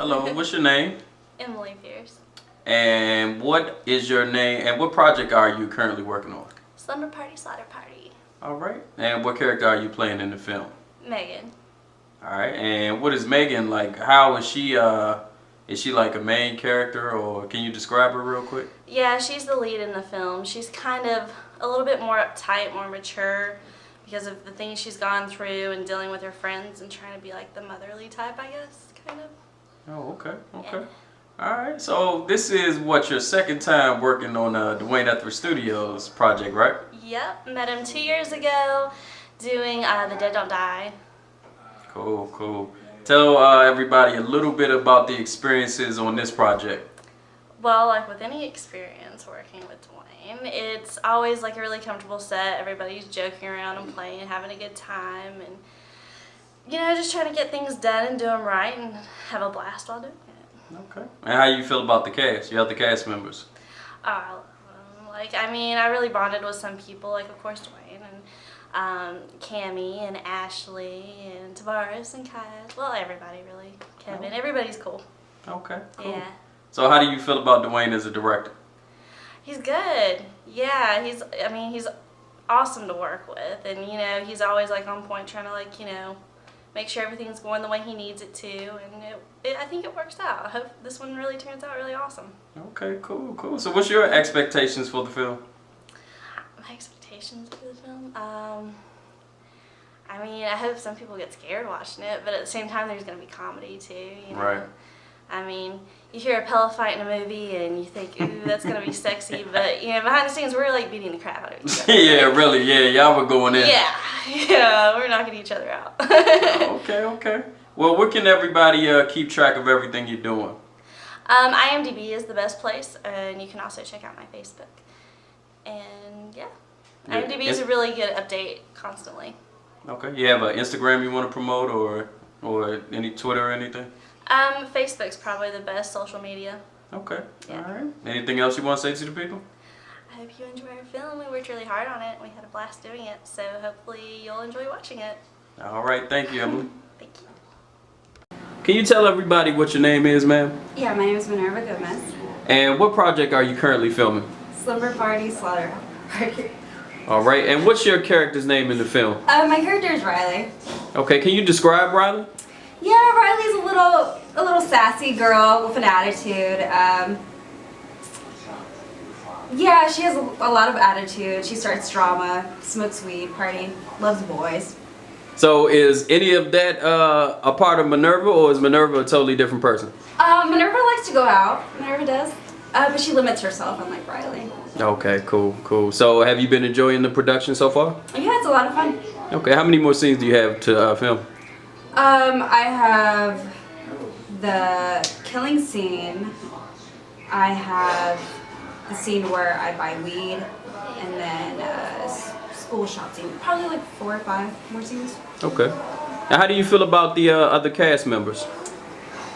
Hello, what's your name? Emily Pierce. And what is your name and what project are you currently working on? Slumber Party, Slaughter Party. Alright. And what character are you playing in the film? Megan. Alright, and what is Megan like? How is she like a main character, or can you describe her real quick? Yeah, she's the lead in the film. She's kind of a little bit more uptight, more mature because of the things she's gone through and dealing with her friends and trying to be like the motherly type, I guess, kind of. Oh, okay, okay. Yeah. Alright, so this is what, your second time working on Dwayne Ethridge Studios project, right? Yep, met him 2 years ago doing The Dead Don't Die. Cool, cool. Tell everybody a little bit about the experiences on this project. Well, like with any experience working with Dwayne, it's always like a really comfortable set. Everybody's joking around and playing and having a good time, and you know, just trying to get things done and do them right and have a blast while doing it. Okay. And how you feel about the cast? You have the cast members? I love them. Like, I mean, I really bonded with some people, like of course Dwayne and Cammie and Ashley and Tavares and Kaya. Well, everybody really. Kevin. Everybody's cool. Okay, cool. Yeah. So how do you feel about Dwayne as a director? He's good. Yeah, he's awesome to work with, and you know, he's always like on point, trying to like, you know, make sure everything's going the way he needs it to, and I think it works out. I hope this one really turns out really awesome. Okay, cool, cool. So what's your expectations for the film? My expectations for the film? I mean, I hope some people get scared watching it, but at the same time, there's going to be comedy too, you know? Right. I mean, you hear a pillow fight in a movie and you think, ooh, that's going to be sexy, but, you know, behind the scenes, we're like beating the crap out of each other. Yeah, really, yeah, y'all were going in. Yeah, we're knocking each other out. Okay, okay. Well, where can everybody keep track of everything you're doing? IMDb is the best place, and you can also check out my Facebook. And, yeah. IMDb is a really good update constantly. Okay. You have an Instagram you want to promote, or any Twitter or anything? Facebook's probably the best social media. Okay. Yeah. All right. Anything else you want to say to the people? I hope you enjoy our film. We worked really hard on it. We had a blast doing it, so hopefully you'll enjoy watching it. All right. Thank you, Emily. Thank you. Can you tell everybody what your name is, ma'am? Yeah, my name is Minerva Gomez. And what project are you currently filming? Slumber Party, Slaughter Party. All right. And what's your character's name in the film? My character is Riley. Okay. Can you describe Riley? Yeah, Riley's a little sassy girl with an attitude. Yeah, she has a lot of attitude. She starts drama, smokes weed, party, loves boys. So is any of that a part of Minerva, or is Minerva a totally different person? Minerva likes to go out. Minerva does. But she limits herself, unlike Riley. Okay, cool, cool. So have you been enjoying the production so far? Yeah, it's a lot of fun. Okay, how many more scenes do you have to film? I have the killing scene. I have the scene where I buy weed, and then school shop scene. Probably like 4 or 5 more scenes. Okay. Now, how do you feel about the other cast members?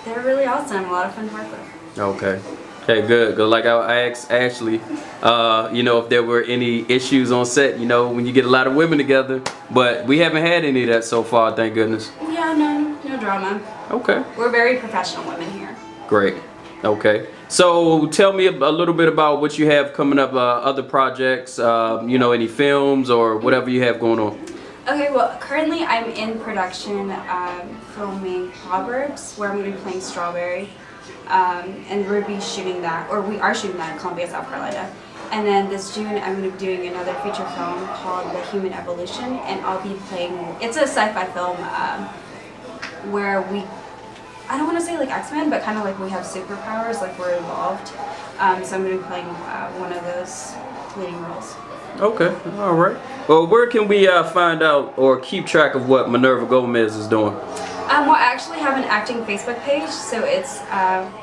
They're really awesome. A lot of fun to work with. Okay. Okay, good. Good. Like I asked Ashley, you know, if there were any issues on set, you know, when you get a lot of women together, but we haven't had any of that so far, thank goodness. Yeah, no drama. Okay. We're very professional women here. Great. Okay. So tell me a little bit about what you have coming up, other projects, you know, any films or whatever you have going on. Okay, well, currently I'm in production filming Proverbs, where I'm going to be playing Strawberry. And we'll be shooting that, or we are shooting that in Columbia, South Carolina. And then this June, I'm going to be doing another feature film called The Human Evolution, and I'll be playing, it's a sci-fi film where I don't want to say like X-Men, but kind of like we have superpowers, like we're evolved. So I'm going to be playing one of those leading roles. Okay, all right. Well, where can we find out or keep track of what Minerva Gomez is doing? Well, I actually have an acting Facebook page, so it's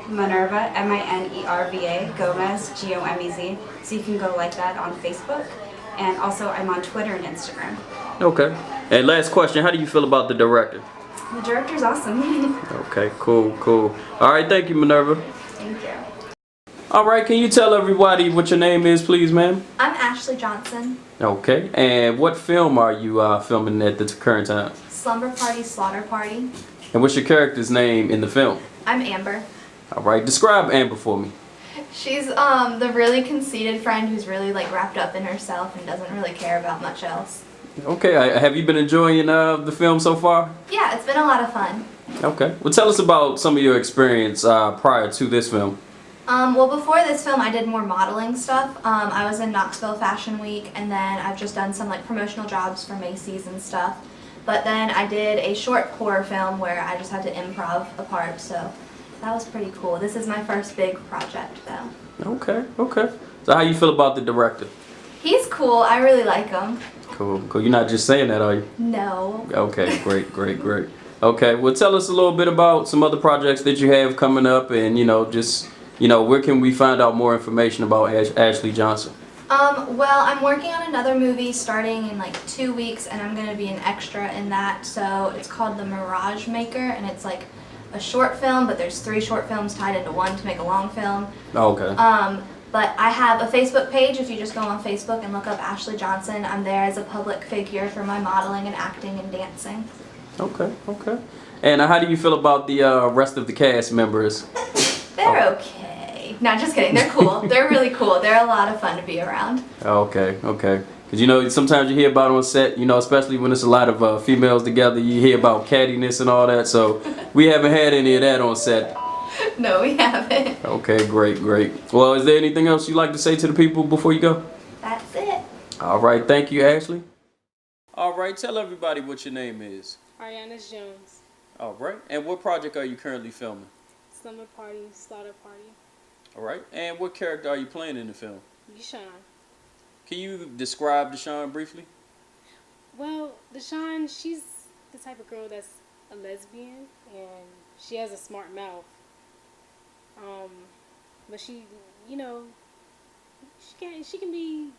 Minerva, M-I-N-E-R-V-A, Gomez, G-O-M-E-Z. So you can go like that on Facebook. And also I'm on Twitter and Instagram. Okay. And last question, how do you feel about the director? The director's awesome. Okay, cool, cool. All right, thank you, Minerva. Thank you. All right, can you tell everybody what your name is, please, ma'am? I'm Ashley Johnson. Okay, and what film are you filming at the current time? Slumber Party, Slaughter Party. And what's your character's name in the film? I'm Amber. All right, describe Amber for me. She's the really conceited friend who's really like wrapped up in herself and doesn't really care about much else. Okay, have you been enjoying the film so far? Yeah, it's been a lot of fun. Okay, well tell us about some of your experience prior to this film. Well, before this film, I did more modeling stuff. I was in Knoxville Fashion Week, and then I've just done some like promotional jobs for Macy's and stuff. But then I did a short horror film where I just had to improv a part, so that was pretty cool. This is my first big project, though. Okay, okay. So how you feel about the director? He's cool. I really like him. Cool, cool. You're not just saying that, are you? No. Okay, great, great, great. Okay, well tell us a little bit about some other projects that you have coming up, and just where can we find out more information about Ashley Johnson? Well, I'm working on another movie starting in like 2 weeks, and I'm going to be an extra in that. So it's called The Mirage Maker, and it's like a short film, but there's 3 short films tied into one to make a long film. Okay. But I have a Facebook page. If you just go on Facebook and look up Ashley Johnson, I'm there as a public figure for my modeling and acting and dancing. Okay, okay. And how do you feel about the rest of the cast members? They're okay. No, just kidding. They're cool. They're really cool. They're a lot of fun to be around. Okay, okay. Because sometimes you hear about on set, especially when it's a lot of females together, you hear about cattiness and all that. So we haven't had any of that on set. No, we haven't. Okay, great, great. Well, is there anything else you'd like to say to the people before you go? That's it. All right, thank you, Ashley. All right, tell everybody what your name is. Ariana Jones. All right, and what project are you currently filming? Slumber Party, Slaughter Party. All right, and what character are you playing in the film? Deshawn. Can you describe Deshawn briefly? Well, Deshawn, she's the type of girl that's a lesbian, and she has a smart mouth. But she can be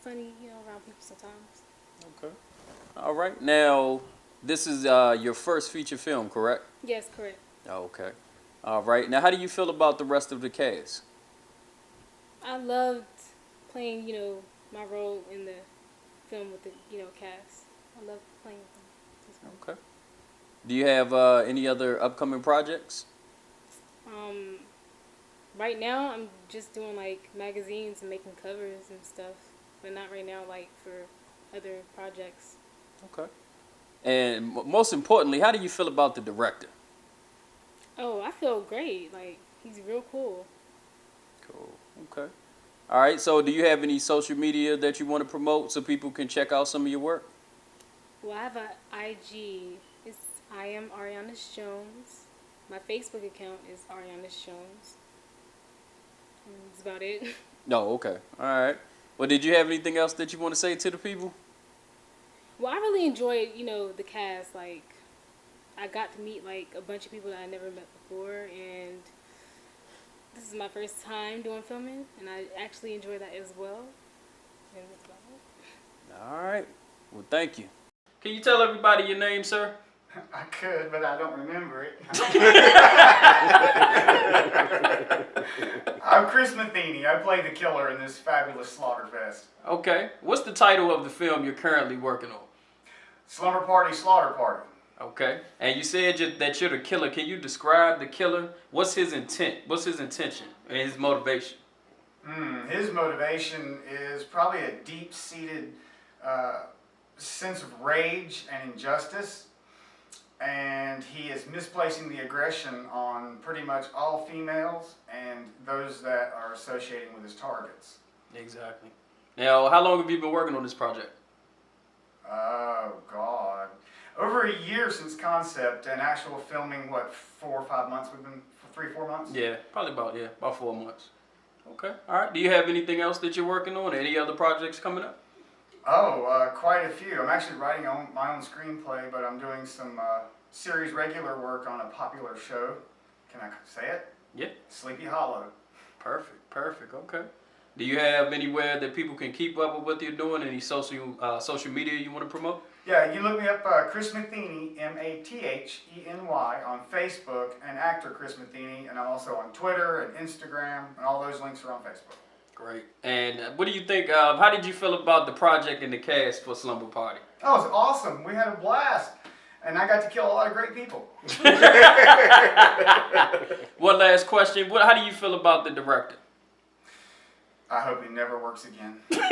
funny, around people sometimes. Okay. All right. Now, this is your first feature film, correct? Yes, correct. Okay. All right. Now, how do you feel about the rest of the cast? I loved playing, my role in the film with the, cast. I love playing with them. Okay. Do you have any other upcoming projects? Right now, I'm just doing like magazines and making covers and stuff, but not right now, like for other projects. Okay. And most importantly, how do you feel about the director? Oh, I feel great. Like, he's real cool. Cool. Okay. All right. So, do you have any social media that you want to promote so people can check out some of your work? Well, I have an IG. I am Ariana Jones. My Facebook account is Ariana Jones. And that's about it. No. Okay. All right. Well, did you have anything else that you want to say to the people? Well, I really enjoyed, the cast. Like, I got to meet like a bunch of people that I never met before, and this is my first time doing filming, and I actually enjoyed that as well. And that's about it. All right. Well, thank you. Can you tell everybody your name, sir? I could, but I don't remember it. I'm Chris Matheny. I play the killer in this fabulous Slaughterfest. Okay. What's the title of the film you're currently working on? Slumber Party, Slaughter Party. Okay. And you said that you're the killer. Can you describe the killer? What's his intent? What's his intention and his motivation? His motivation is probably a deep-seated sense of rage and injustice. And he is misplacing the aggression on pretty much all females and those that are associating with his targets. Exactly. Now, how long have you been working on this project? Oh, God. Over a year since concept and actual filming, what, 4 or 5 months? We've been 3, 4 months? Yeah, probably about 4 months. Okay. All right. Do you have anything else that you're working on? Any other projects coming up? Oh, quite a few. I'm actually writing my own screenplay, but I'm doing some series regular work on a popular show. Can I say it? Yeah. Sleepy Hollow. Perfect. Perfect. Okay. Do you have anywhere that people can keep up with what you're doing? Any social media you want to promote? Yeah, you look me up, Chris Matheny, Matheny, on Facebook, and actor Chris Matheny, and I'm also on Twitter and Instagram, and all those links are on Facebook. Great. And what do you think? How did you feel about the project and the cast for Slumber Party? Oh, it was awesome. We had a blast. and I got to kill a lot of great people. One last question. How do you feel about the director? I hope he never works again. Not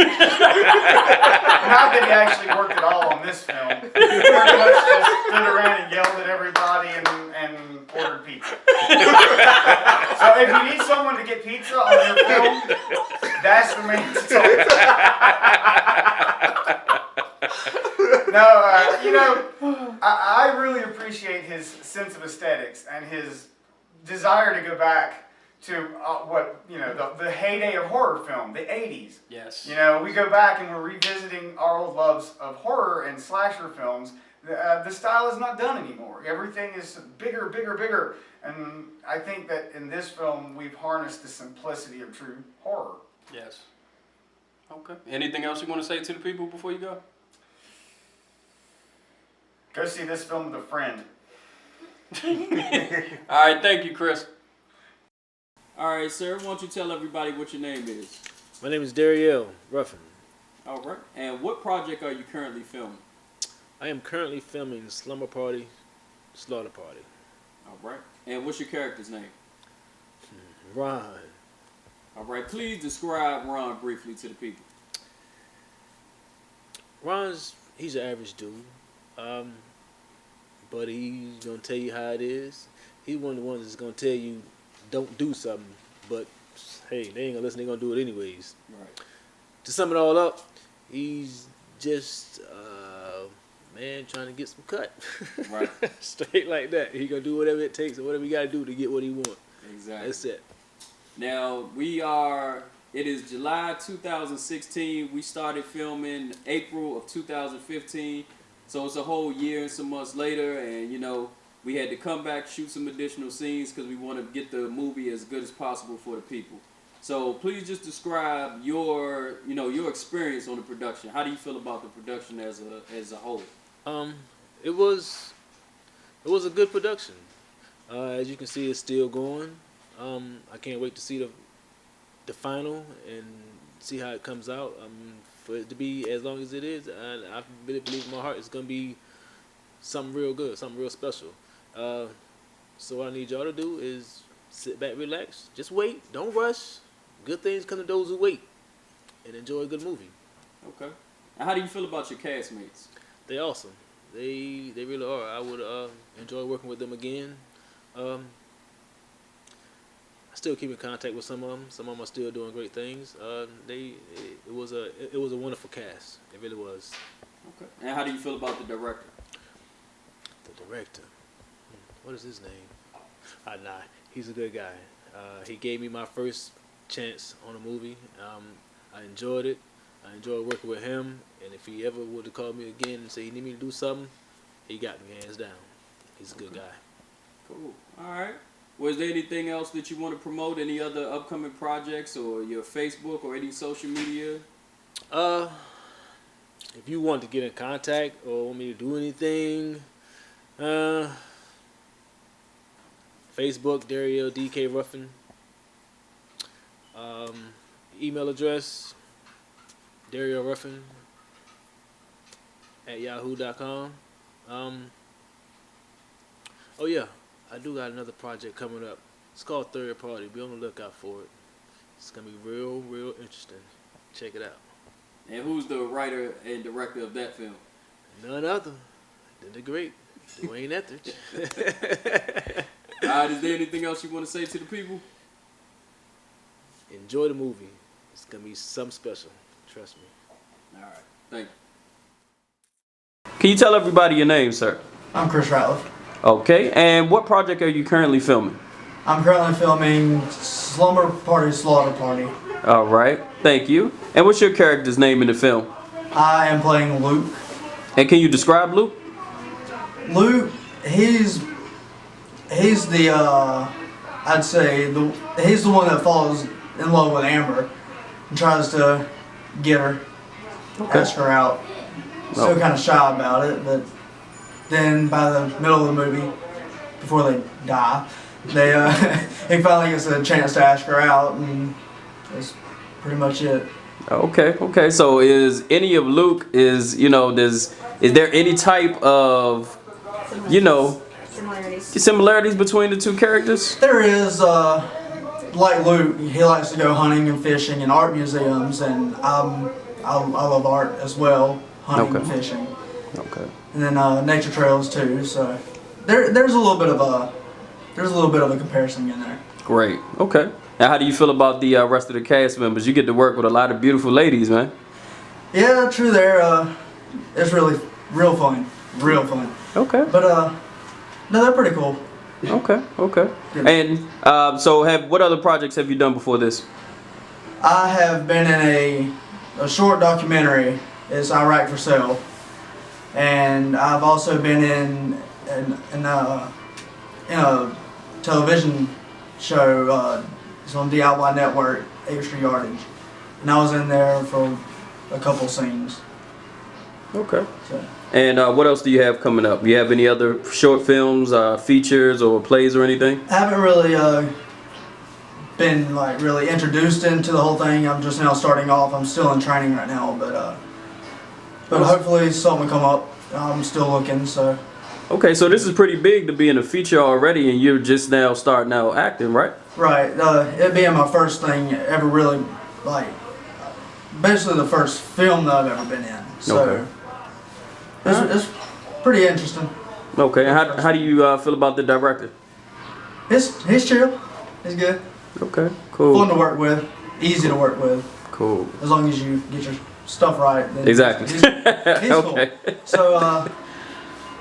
that he actually worked at all on this film. He pretty much just stood around and yelled at everybody and ordered pizza. So if you need someone to get pizza on your film, that's the man to talk to. No, I really appreciate his sense of aesthetics and his desire to go back to the heyday of horror film, the 80s. Yes. We go back and we're revisiting our old loves of horror and slasher films. The style is not done anymore. Everything is bigger, bigger, bigger. And I think that in this film, we've harnessed the simplicity of true horror. Yes. Okay. Anything else you want to say to the people before you go? Go see this film with a friend. All right. Thank you, Chris. All right, sir. Why don't you tell everybody what your name is? My name is Dariel Ruffin. All right. And what project are you currently filming? I am currently filming Slumber Party, Slaughter Party. All right. And what's your character's name? Ron. All right. Please describe Ron briefly to the people. He's an average dude. But he's going to tell you how it is. He's one of the ones that's going to tell you don't do something, but hey, they ain't gonna listen, they gonna do it anyways. Right. To sum it all up, he's just man trying to get some cut. Right. Straight like that. He gonna do whatever it takes or whatever he gotta do to get what he wants. Exactly. That's it. Now it is July 2016. We started filming April of 2015. So it's a whole year and some months later, and we had to come back, shoot some additional scenes because we want to get the movie as good as possible for the people. So please just describe your experience on the production. How do you feel about the production as a whole? It was a good production. As you can see, it's still going. I can't wait to see the final and see how it comes out. For it to be as long as it is, and I really believe in my heart it's gonna be something real good, something real special. So what I need y'all to do is sit back, relax, just wait, don't rush. Good things come to those who wait, and enjoy a good movie. Okay. And how do you feel about your castmates? They awesome. They really are. I would enjoy working with them again. I still keep in contact with some of them. Some of them are still doing great things. It was a wonderful cast. It really was. Okay. And how do you feel about the director? The director. What is his name? Nah, he's a good guy. He gave me my first chance on a movie. I enjoyed it. I enjoyed working with him. And if he ever would have called me again and say he need me to do something, he got me hands down. He's a good guy. Cool. All right. Was there anything else that you want to promote? Any other upcoming projects or your Facebook or any social media? If you want to get in contact or want me to do anything, Facebook, Dariel DK Ruffin. Email address, DarielRuffin@yahoo.com. Oh yeah, I do got another project coming up. It's called Third Party. Be on the lookout for it. It's gonna be real, real interesting. Check it out. And who's the writer and director of that film? None other than the great Dwayne Etheridge. All right, is there anything else you want to say to the people? Enjoy the movie. It's gonna be something special. Trust me. All right, thank you. Can you tell everybody your name, sir? I'm Chris Ratliff. Okay, and what project are you currently filming? I'm currently filming Slumber Party, Slaughter Party. All right, thank you. And what's your character's name in the film? I am playing Luke. And can you describe Luke? Luke, he's the I'd say he's the one that falls in love with Amber and tries to get her, ask her out. Still kind of shy about it, but then by the middle of the movie, before they die, he finally gets a chance to ask her out, and that's pretty much it. Okay. So is any of Luke is there any type of you know, Similarities. similarities between the two characters? There is, like Luke, he likes to go hunting and fishing in art museums, and I love art as well, hunting and Okay. fishing, Okay. and then nature trails too. So there's a little bit of a comparison in there. Great. Okay. Now, how do you feel about the rest of the cast members? You get to work with a lot of beautiful ladies, man. Yeah, true. There, it's really real fun. Okay. But no, they're pretty cool. Okay. Okay. And so, what other projects have you done before this? I have been in a short documentary. It's Iraq for Sale, and I've also been in a television show. It's on DIY Network, Extra Yardage, and I was in there for a couple scenes. Okay. So. And what else do you have coming up? Do you have any other short films, features, or plays or anything? I haven't really been like really introduced into the whole thing. I'm just now starting off. I'm still in training right now, but hopefully something will come up. I'm still looking. So. Okay, so this is pretty big to be in a feature already, and you're just now starting out acting, right? Right. It being my first thing ever, really, like, basically the first film that I've ever been in. So. Okay. It's pretty interesting. Okay, and how do you feel about the director? He's chill. He's good. Okay, cool. Fun to work with. Easy to work with. Cool. As long as you get your stuff right. Then Exactly. He's Okay. cool. So,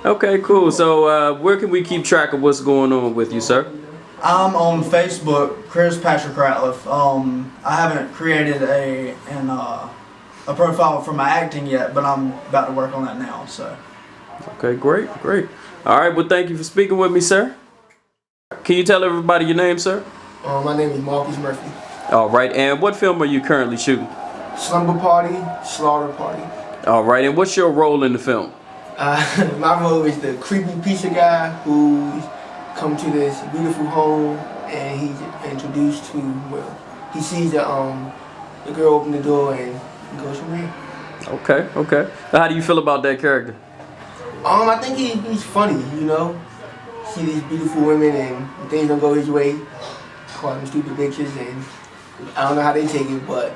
Okay, cool. So where can we keep track of what's going on with you, sir? I'm on Facebook, Chris Patrick Ratliff. I haven't created a profile for my acting yet, but I'm about to work on that now. So. Okay, great. All right, well, thank you for speaking with me, sir. Can you tell everybody your name, sir? My name is Marcus Murphy. All right, and what film are you currently shooting? Slumber Party, Slaughter Party. All right, and what's your role in the film? My role is the creepy pizza guy who's come to this beautiful home and he's introduced to, well, he sees the girl open the door and goes from there. Okay. How do you feel about that character? I think he's funny, you know. See these beautiful women and things don't go his way. Call them stupid bitches and I don't know how they take it, but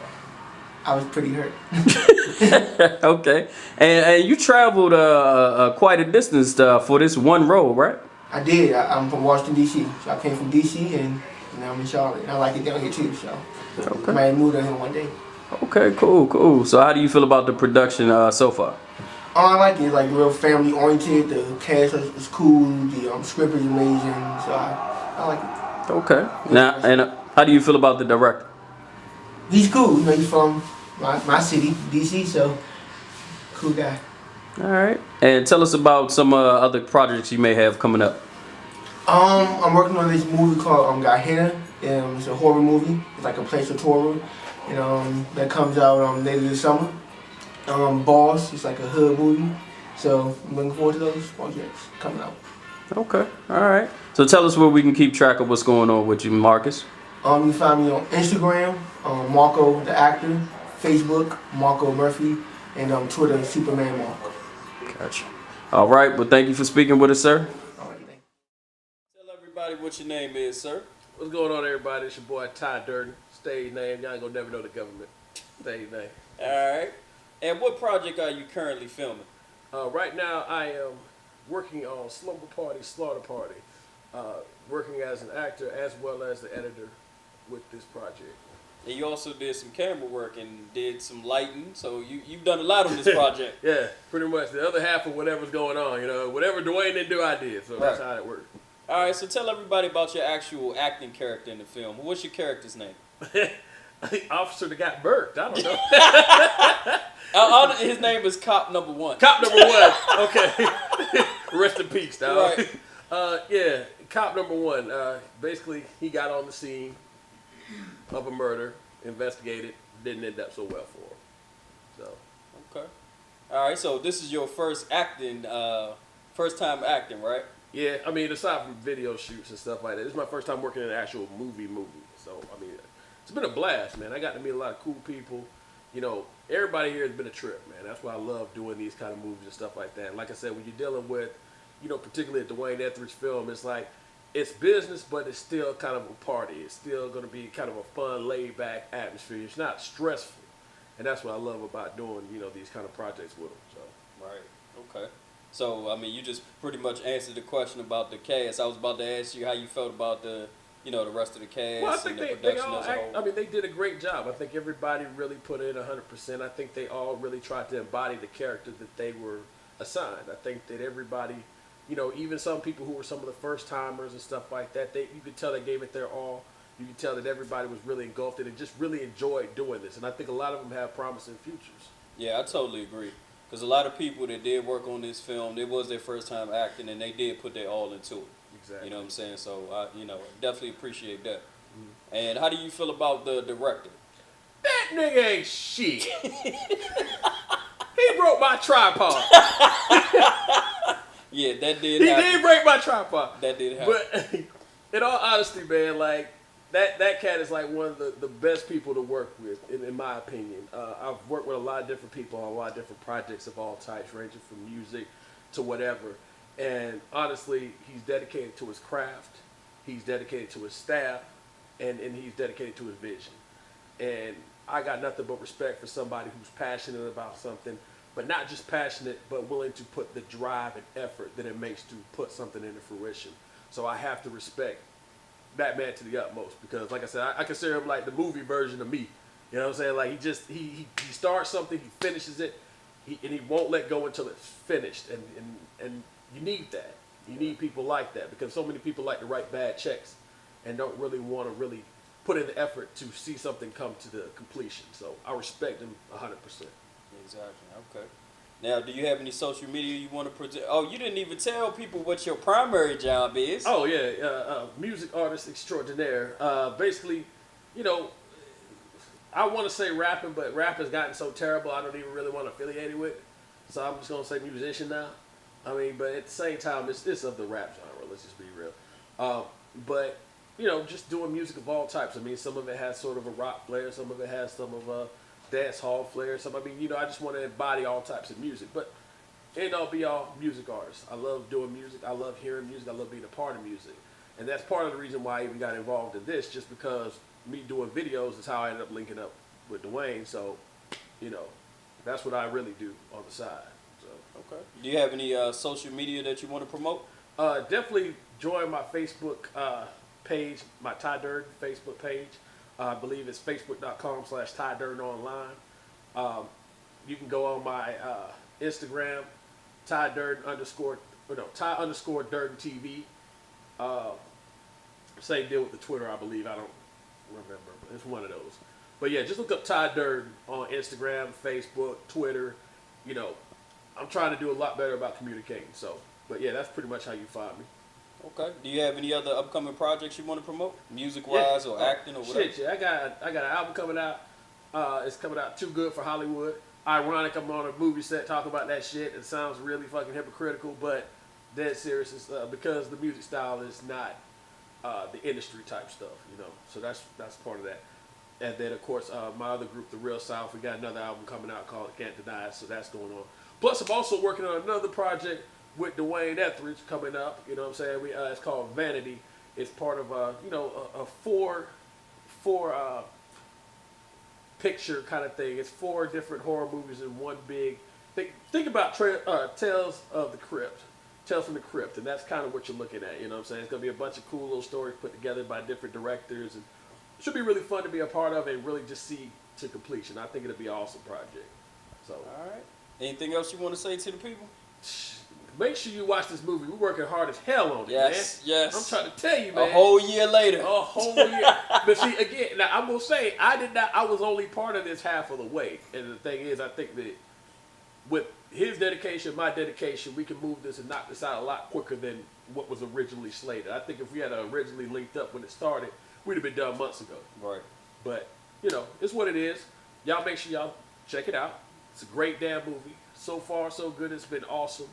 I was pretty hurt. Okay, and you traveled quite a distance for this one role, right? I did. I'm from Washington, D.C. So I came from D.C. and now I'm in Charlotte. And I like it down here too, so I might move down here one day. Okay, cool. So how do you feel about the production so far? I like it. It's like real family oriented. The cast is cool. The script is amazing. So I like it. Okay. Now, and how do you feel about the director? He's cool. You know, he's from my city, D.C. So cool guy. All right. And tell us about some other projects you may have coming up. I'm working on this movie called Gehenna. It's a horror movie. It's like a place of horror. And that comes out later this summer. Boss, it's like a hood movie. So I'm looking forward to those projects coming out. Okay. All right. So tell us where we can keep track of what's going on with you, Marcus. You can find me on Instagram, Marco the actor, Facebook, Marco Murphy, and Twitter, Superman Mark. Gotcha. All right. Well, thank you for speaking with us, sir. All right, thank you. Tell everybody what your name is, sir. What's going on, everybody? It's your boy Ty Durden. Stage name. Y'all ain't gonna never know the government. Stage name. All right. And what project are you currently filming? Right now, I am working on Slumber Party, Slaughter Party. Working as an actor as well as the editor with this project. And you also did some camera work and did some lighting, so you've done a lot on this project. Yeah, pretty much. The other half of whatever's going on, you know, whatever Dwayne didn't do, I did. So that's how it worked. All right, so tell everybody about your actual acting character in the film. What's your character's name? The officer that got burnt. I don't know. His name is Cop Number 1. Cop Number 1. Okay. Rest in peace, dog. Right. Yeah, Cop Number 1. Basically, he got on the scene of a murder, investigated, didn't end up so well for him. So. Okay. All right, so this is your first time acting, right? Yeah, I mean, aside from video shoots and stuff like that, this is my first time working in an actual movie. So, I mean, it's been a blast, man. I got to meet a lot of cool people. You know, everybody here has been a trip, man. That's why I love doing these kind of movies and stuff like that. And like I said, when you're dealing with, particularly a Dwayne Etheridge film, it's like it's business, but it's still kind of a party. It's still going to be kind of a fun, laid-back atmosphere. It's not stressful, and that's what I love about doing, these kind of projects with them. So. Right. Okay. So I mean, you just pretty much answered the question about the cast. I was about to ask you how you felt about the rest of the cast Well, I think and the they production all as a whole. I mean, they did a great job. I think everybody really put in 100%. I think they all really tried to embody the character that they were assigned. I think that everybody, even some people who were some of the first timers and stuff like that, you could tell they gave it their all. You could tell that everybody was really engulfed in it and just really enjoyed doing this. And I think a lot of them have promising futures. Yeah, I totally agree. Because a lot of people that did work on this film, it was their first time acting, and they did put their all into it. Exactly. You know what I'm saying? So, I definitely appreciate that. Mm-hmm. And how do you feel about the director? That nigga ain't shit. He broke my tripod. Yeah, that did He happen. did break my tripod. That did happen. But in all honesty, man, like, that cat is like one of the best people to work with, in my opinion. I've worked with a lot of different people on a lot of different projects of all types, ranging from music to whatever. And honestly, he's dedicated to his craft, he's dedicated to his staff, and he's dedicated to his vision. And I got nothing but respect for somebody who's passionate about something, but not just passionate, but willing to put the drive and effort that it makes to put something into fruition. So I have to respect that man to the utmost, because like I said, I consider him like the movie version of me. You know what I'm saying? Like, he starts something, he finishes it, and he won't let go until it's finished. And you need that. You need people like that, because so many people like to write bad checks and don't really want to really put in the effort to see something come to the completion. So I respect him 100%. Exactly. Okay. Now, do you have any social media you want to present? Oh, you didn't even tell people what your primary job is. Oh, yeah. Music artist extraordinaire. Basically, I want to say rapping, but rap has gotten so terrible I don't even really want to affiliate it with. So I'm just going to say musician now. I mean, but at the same time, it's of the rap genre. Let's just be real. But, just doing music of all types. I mean, some of it has sort of a rock flair. Some of it has some of a dance hall flair. I just want to embody all types of music. But end all be all, music artist. I love doing music. I love hearing music. I love being a part of music. And that's part of the reason why I even got involved in this, just because me doing videos is how I ended up linking up with Dwayne. So, that's what I really do on the side. So. Okay. Do you have any social media that you want to promote? Definitely join my Facebook page, my Ty Durden Facebook page. I believe it's facebook.com/Ty Durden online. You can go on my Instagram, Ty _Durden TV. Same deal with the Twitter, I believe. I don't remember, but it's one of those. But yeah, just look up Ty Durden on Instagram, Facebook, Twitter. I'm trying to do a lot better about communicating. So, but yeah, that's pretty much how you find me. Okay. Do you have any other upcoming projects you want to promote, music-wise or acting or whatever? Shit, yeah. I got an album coming out. It's coming out Too Good for Hollywood. Ironic, I'm on a movie set talking about that shit. It sounds really fucking hypocritical, but dead serious. It's, because the music style is not the industry type stuff, So that's part of that. And then, of course, my other group, The Real South, we got another album coming out called Can't Deny It, so that's going on. Plus, I'm also working on another project with Dwayne Etheridge coming up. You know what I'm saying? It's called Vanity. It's part of a four picture kind of thing. It's 4 different horror movies in one big. Think about Tales of the Crypt. Tales from the Crypt, and that's kind of what you're looking at. You know what I'm saying? It's gonna be a bunch of cool little stories put together by different directors, and it should be really fun to be a part of and really just see to completion. I think it'll be an awesome project. So, all right. Anything else you want to say to the people? Make sure you watch this movie. We're working hard as hell on it, yes, man. Yes. I'm trying to tell you, man. A whole year later. A whole year. But see, again, now I'm gonna say I was only part of this half of the way. And the thing is, I think that with his dedication, my dedication, we can move this and knock this out a lot quicker than what was originally slated. I think if we had originally linked up when it started, we'd have been done months ago. Right. But, it's what it is. Y'all make sure y'all check it out. It's a great damn movie. So far, so good. It's been awesome.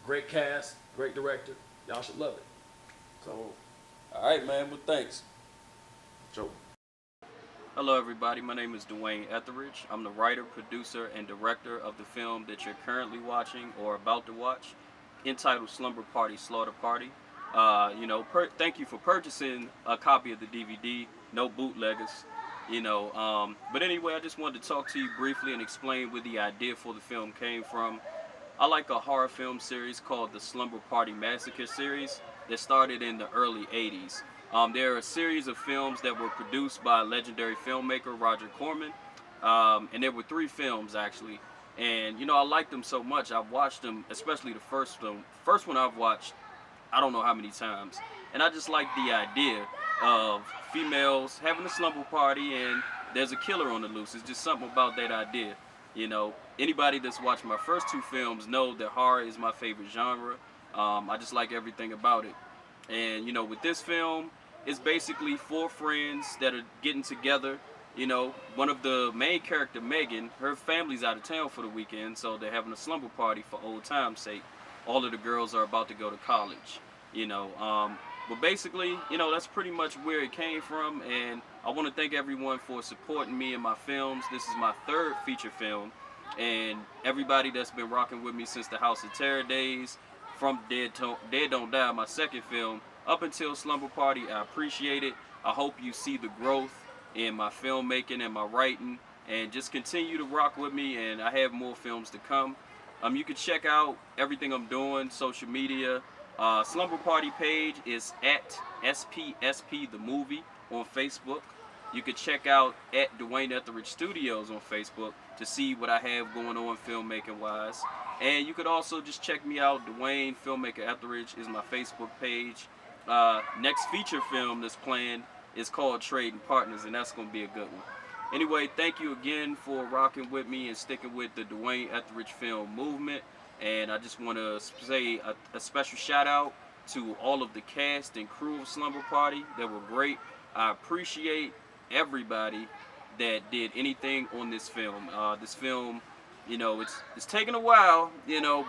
Great cast, great director. Y'all should love it. So, all right, man. Well, thanks. Joe. Hello, everybody. My name is Dwayne Etheridge. I'm the writer, producer, and director of the film that you're currently watching or about to watch. entitled Slumber Party, Slaughter Party. Thank you for purchasing a copy of the DVD. No bootleggers. But anyway, I just wanted to talk to you briefly and explain where the idea for the film came from. I like a horror film series called the Slumber Party Massacre series that started in the early 80s. There are a series of films that were produced by legendary filmmaker Roger Corman, and there were 3 films actually. And I liked them so much. I've watched them, especially the first film. First one I've watched, I don't know how many times. And I just like the idea of females having a slumber party and there's a killer on the loose. It's just something about that idea. Anybody that's watched my first 2 films know that horror is my favorite genre. I just like everything about it. And with this film, it's basically 4 friends that are getting together. One of the main character, Megan, her family's out of town for the weekend, so they're having a slumber party for old time's sake. All of the girls are about to go to college. But basically, that's pretty much where it came from, and I want to thank everyone for supporting me in my films. This is my 3rd feature film, and everybody that's been rocking with me since the House of Terror days, from Dead Don't Die, my 2nd film, up until Slumber Party, I appreciate it. I hope you see the growth in my filmmaking and my writing, and just continue to rock with me, and I have more films to come. You can check out everything I'm doing, social media. Slumber Party page is at SPSP the movie on Facebook. You can check out at Dwayne Etheridge Studios on Facebook to see what I have going on filmmaking wise. And you could also just check me out. Dwayne Filmmaker Etheridge is my Facebook page. Next feature film that's planned is called Trading Partners, and that's going to be a good one. Anyway, thank you again for rocking with me and sticking with the Dwayne Etheridge film movement. And I just want to say a special shout out to all of the cast and crew of Slumber Party that were great. I appreciate everybody that did anything on this film. This film, it's taken a while,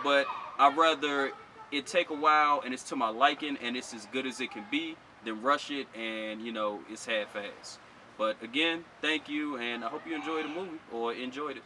but I'd rather it take a while and it's to my liking and it's as good as it can be than rush it and, it's half-assed. But again, thank you, and I hope you enjoyed the movie or enjoyed it.